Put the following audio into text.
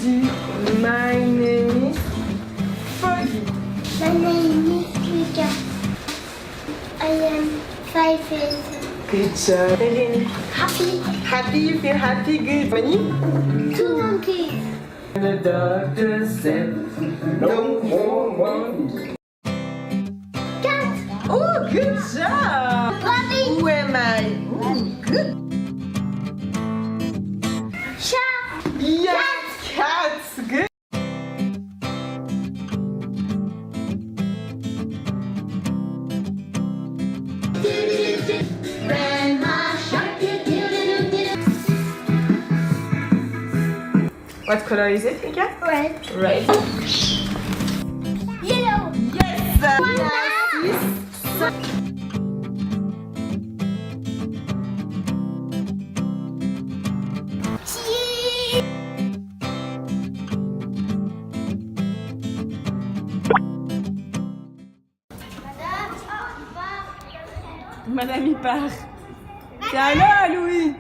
Petit. My name is Foggy. My name is Licorne. I am 5 years old. Good job. Blegny. Happy. Happy, you feel happy, good. Money? 2 monkeys. The doctor said no more money. Cat. Oh, good job. Rabbit. Who am I? Ooh, good. Chat. Yes, cats. Good. Grandma shark. What color is it, Mika? Red. Red. Yellow. Yes. Cheese. Madame, il part. C'est à l'heure, Louis.